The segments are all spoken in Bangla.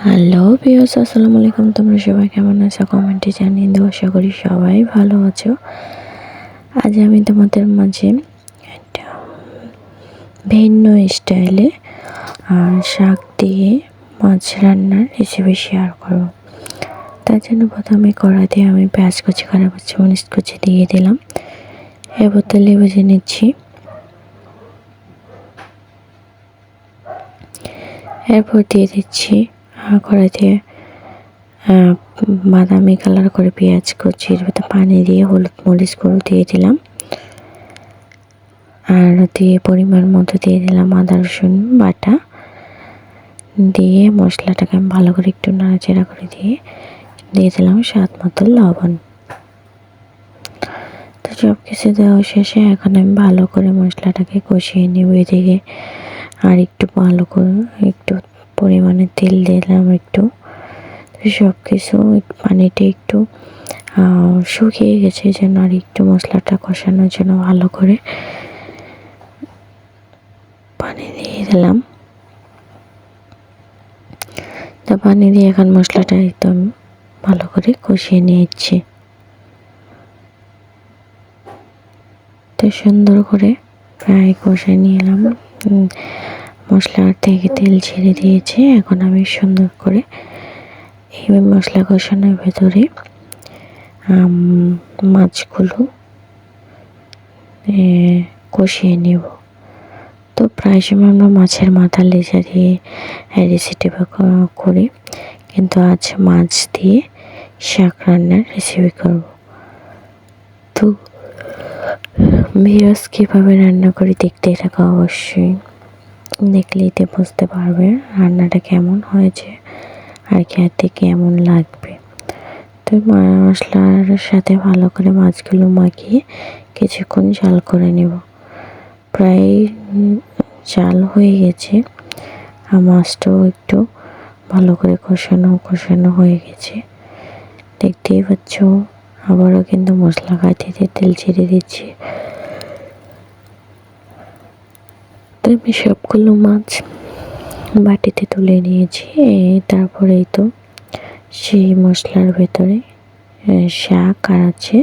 হ্যালো ভিউয়ার্স, আসসালামু আলাইকুম। তোমরা সবাই কেমন আছো? কমেন্টে জানিয়ে দাও। আশা করি সবাই ভালো আছো। আজ আমি তোমাদের মাঝে একটা ভিন্ন স্টাইলে শাক দিয়ে মাছ রান্নার রেসিপি শেয়ার করব। তার জন্য প্রথমে কড়াইতে আমি পেঁয়াজ কুচি, কাঁচা কুচি, মরিচ কুচি দিয়ে দিলাম। এরপর তেলে ভেজে নিচ্ছি। এরপর দিয়ে দিচ্ছি কড়াইতে বাদামি কালার করে পেঁয়াজ কুচির ভিতরে পানি দিয়ে হলুদ মরিচ গুঁড়ো দিয়ে দিলাম, আর দিয়ে পরিমাণ মতো দিয়ে দিলাম আদা রসুন বাটা। দিয়ে মশলাটাকে আমি ভালো করে একটু নাড়াচাড়া করে দিয়ে দিলাম স্বাদ মতো লবণ। তো সব কিছু দেওয়া শেষে এখন আমি ভালো করে মশলাটাকে কষিয়ে নেব। এদিকে আর একটু ভালো করে একটু পরিমাণে তেল দিলাম একটু। সব কিছু পানিটা একটু শুকিয়ে গেছে, যেন আর একটু মশলাটা কষানোর জন্য ভালো করে পানি দিয়ে দিলাম। তা পানি দিয়ে এখন মশলাটা একদম ভালো করে কষিয়ে নিয়েছি। তো সুন্দর করে প্রায় কষিয়ে নিলাম। মশলার থেকে তেল ছেড়ে দিয়েছে। এখন আমি সুন্দর করে এই মশলা কষানোর ভেতরে মাছগুলো কষিয়ে নেব। তো প্রায় সময় আমরা মাছের মাথা লেজা দিয়ে রেসিপি করি, কিন্তু আজ মাছ দিয়ে শাক রান্নার রেসিপি করব। তো ভিউয়ার্স, কীভাবে রান্না করি দেখতে থাকা, অবশ্যই দেখলেই তো বুঝতে পারবে রান্নাটা কেমন হয়েছে আর খেতে কেমন লাগবে। তো মশলার সাথে ভালো করে মাছগুলো মাখিয়ে কিছুক্ষণ জাল করে নেব। প্রায় জাল হয়ে গেছে আর মাছটাও একটু ভালো করে কষানো হয়ে গেছে, দেখতেই পাচ্ছ। আবারও কিন্তু মশলা কাটিতে তেল ছেড়ে দিচ্ছি। তো আমি সবগুলো মাছ বাটিতে তুলে নিয়েছি। তারপরেই তো সেই মশলার ভেতরে শাক আর আছে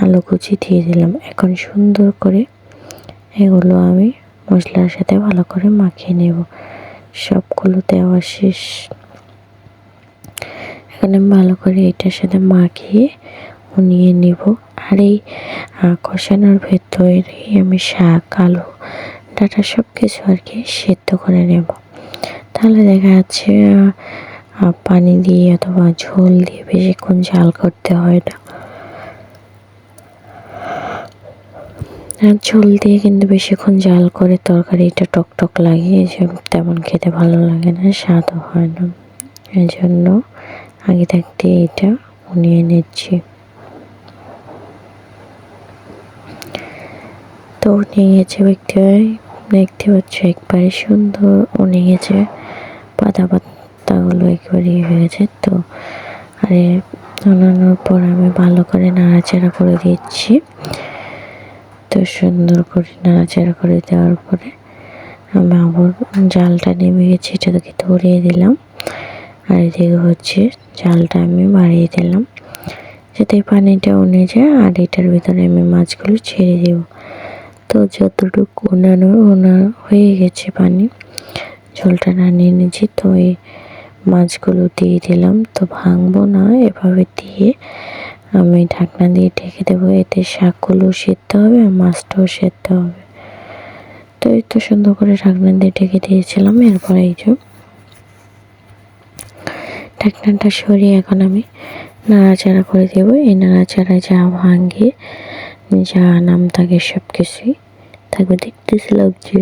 আলু কুচি দিয়ে দিলাম। এখন সুন্দর করে এগুলো আমি মশলার সাথে ভালো করে মাখিয়ে নেব। সবগুলো দেওয়া শেষ। এখন আমি ভালো করে এটার সাথে মাখিয়ে নিয়ে নেব। আর এই কষানোর ভেতরেই আমি শাক, আলু, ডাঁটা সব কিছু আর কি সেদ্ধ করে নেব। তাহলে দেখা যাচ্ছে পানি দিয়ে অথবা ঝোল দিয়ে বেশিক্ষণ জাল করতে হয় না। ঝোল দিয়ে কিন্তু বেশিক্ষণ জাল করে তরকারিটা টক লাগে, তেমন খেতে ভালো লাগে না, স্বাদও হয় না। এই জন্য আগে থাকতে এটা নিয়ে নিচ্ছি। তো নিয়ে গেছে দেখতে পাচ্ছ একবারে সুন্দর উনে গেছে, পাতাগুলো একবারে হয়ে গেছে। তো আরে উনানোর পর আমি ভালো করে নাড়াচাড়া করে দিচ্ছি। তো সুন্দর করে নাড়াচাড়া করে দেওয়ার পরে আমি আবার জালটা নেমে গেছে, এটাকে ধরিয়ে দিলাম। আর এদিকে হচ্ছে জালটা আমি বাড়িয়ে দিলাম যাতে পানিটা উনে যায়। আর এটার ভিতরে আমি মাছগুলো ছেড়ে দেব। তো যতটুকু ওনা হয়ে গেছে পানি, ঝোলটা নামিয়ে নিয়েছি। তো এই মাছগুলো দিয়ে দিলাম। তো ভাঙবো না, এভাবে দিয়ে আমি ঢাকনা দিয়ে ঢেকে দেবো। এতে শাকগুলো সেদ্ধ হবে আর মাছটাও সেদ্ধ হবে। তো এই তো সুন্দর করে ঢাকনা দিয়ে ঢেকে দিয়েছিলাম। এরপরে এই যে ঢাকনাটা সরিয়ে এখন আমি নাড়াচাড়া করে দেবো। এই নাড়াচাড়া যা ভাঙে, যা নাম থাকে সব কিছুই থাকবে। দেখতেছিলাম যে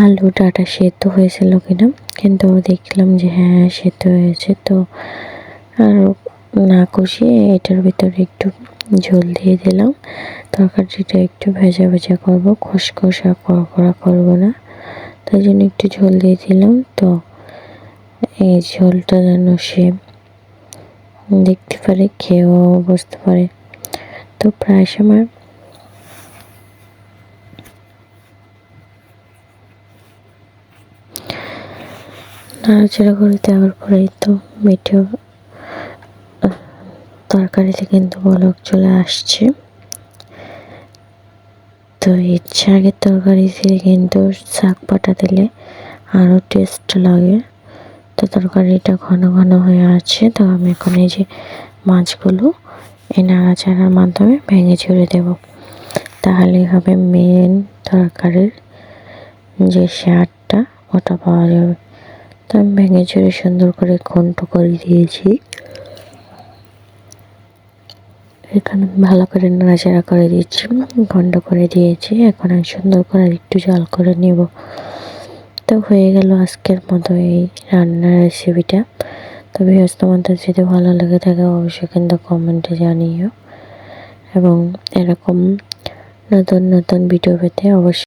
আলু ডাঁটা সেদ্ধ হয়েছিল কিনা, কিন্তু দেখলাম যে হ্যাঁ সেদ্ধ হয়েছে। তো আর না কষিয়ে এটার ভিতরে একটু ঝোল দিয়ে দিলাম। তরকারিটা একটু ভেজা করবো, খসখসা কড়া করবো না, তাই জন্য একটু ঝোল দিয়ে দিলাম। তো এই ঝোলটা যেন সে দেখতে পারে, খেয়েও বুঝতে পারে। তো প্রায় সময় নাড়াচাড়া করে দেওয়ার পরেই তো মিঠে তরকারিতে কিন্তু বলক চলে আসছে। তো এই শাকের তরকারিতে কিন্তু শাক বাটা দিলে আরও টেস্ট লাগে। তো তরকারিটা ঘন ঘন হয়ে আছে, তো আমি এখন এই যে মাছগুলো এই নাড়াচাড়ার মাধ্যমে ভেঙে ছুড়ে দেব, তাহলেই হবে মেন তরকারির যে স্বাদটা ওটা পাওয়া যাবে। তো আমি ভেঙে চুরে সুন্দর করে ঘন্ট করে দিয়েছি। এখানে ভালো করে নাড়াচাড়া করে দিচ্ছি, ঘন্ট করে দিয়েছি। এখন আমি সুন্দর করে একটু জাল করে নেব। তো হয়ে গেল আজকের মতো এই রান্নার রেসিপিটা। তো ভিউয়ার্স, তোমাদের যদি ভালো লেগে থাকে অবশ্যই কিন্তু কমেন্টে জানিও, এবং এরকম নতুন নতুন ভিডিও পেতে অবশ্যই